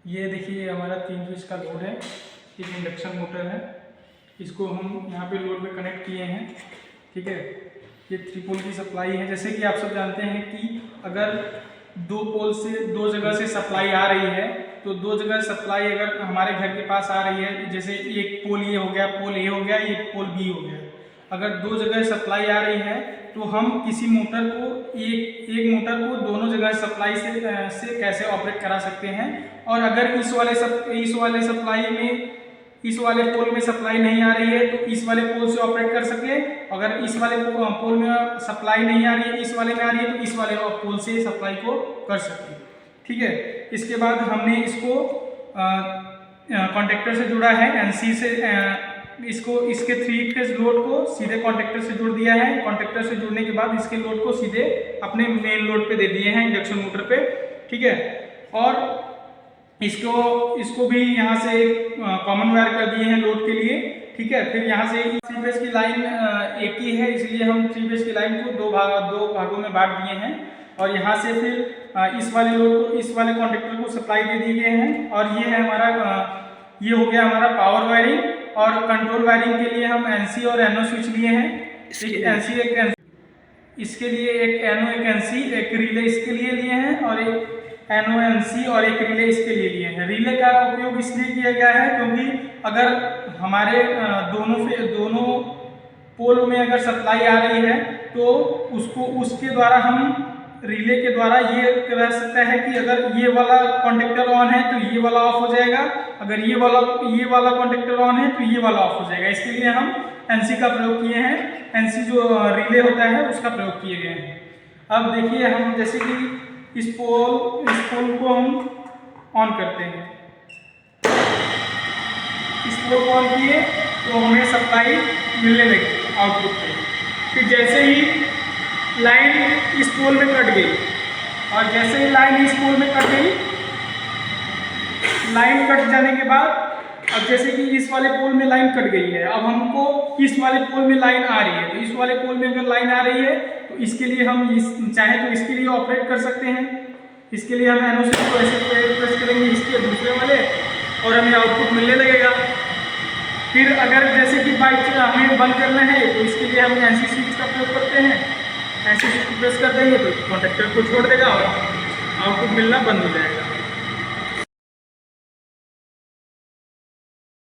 ये देखिए हमारा 3 फेज का लोड है, एक इंडक्शन मोटर है। इसको हम यहाँ पे लोड में कनेक्ट किए हैं। ठीक है, ये 3 पोल की सप्लाई है। जैसे कि आप सब जानते हैं कि अगर 2 पोल से 2 जगह से सप्लाई आ रही है तो 2 जगह सप्लाई अगर हमारे घर के पास आ रही है, जैसे एक पोल ये हो गया, पोल ए हो गया, एक पोल बी हो गया, अगर 2 जगह सप्लाई आ रही है तो हम किसी मोटर को एक मोटर को दोनों जगह सप्लाई से कैसे ऑपरेट करा सकते हैं। और अगर इस वाले सप्लाई में इस वाले पोल में सप्लाई नहीं आ रही है तो इस वाले पोल से ऑपरेट कर सके। अगर इस वाले पोल में सप्लाई नहीं आ रही है, इस वाले में आ रही है, तो इस वाले पोल से सप्लाई को कर सके। ठीक है, इसके बाद हमने इसको कॉन्टेक्टर से जुड़ा है, एनसी से इसको इसके 3 फेज लोड को सीधे कॉन्टेक्टर से जोड़ दिया है। कॉन्टेक्टर से जुड़ने के बाद इसके लोड को सीधे अपने मेन लोड पे दे दिए हैं, इंडक्शन मोटर पे। ठीक है, और इसको भी यहाँ से कॉमन वायर कर दिए हैं लोड के लिए। ठीक है, फिर यहाँ से 3 फेज की लाइन एक ही है, इसलिए हम 3 फेज की लाइन को दो भागों में बांट दिए हैं। और यहाँ से फिर इस वाले लोड को इस वाले कॉन्टेक्टर को सप्लाई दे दिए गए हैं। और ये है हमारा ये हो गया हमारा पावर वायरिंग। और कंट्रोल वायरिंग के लिए हम एनसी और एनओ स्विच लिए हैं। एक एनसी एक एनसी इसके लिए एक एनओ एक एनसी एक रिले इसके लिए लिए हैं, और एक एनओ एनसी और एक रिले इसके लिए लिए हैं। रिले का उपयोग इसलिए किया गया है क्योंकि अगर हमारे दोनों पोल में अगर सप्लाई आ रही है तो उसके द्वारा हम रिले के द्वारा ये कह सकता है कि अगर ये वाला कॉन्टेक्टर ऑन है तो ये वाला ऑफ हो जाएगा, अगर ये वाला कॉन्टेक्टर ऑन है तो ये वाला ऑफ हो जाएगा। इसके लिए हम एनसी का प्रयोग किए हैं, एनसी जो रिले होता है उसका प्रयोग किए गए हैं। अब देखिए, हम जैसे कि इस पोल को हम ऑन करते हैं, इस पोल को ऑन किए तो हमें सप्लाई मिलने लगी आउटपुट पे। फिर जैसे ही लाइन इस पोल में कट गई, और जैसे ही लाइन इस पोल में कट गई, लाइन कट जाने के बाद अब जैसे कि इस वाले पोल में लाइन कट गई है, अब हमको इस वाले पोल में लाइन आ रही है, तो इस वाले पोल में अगर लाइन आ रही है तो इसके लिए हम चाहे तो इसके लिए ऑपरेट कर सकते हैं। इसके लिए हम एनओ स्विच को ऐसे प्रेस करेंगे इसके दूसरे वाले, और हमें आउटपुट मिलने लगेगा। फिर अगर जैसे कि बाइक हमें बंद करना है तो इसके लिए हम एनसी स्विच का प्रयोग करते हैं, ऐसे प्रेस कर देंगे तो कॉन्टेक्टर को छोड़ देगा और आउटपुट मिलना बंद हो जाएगा।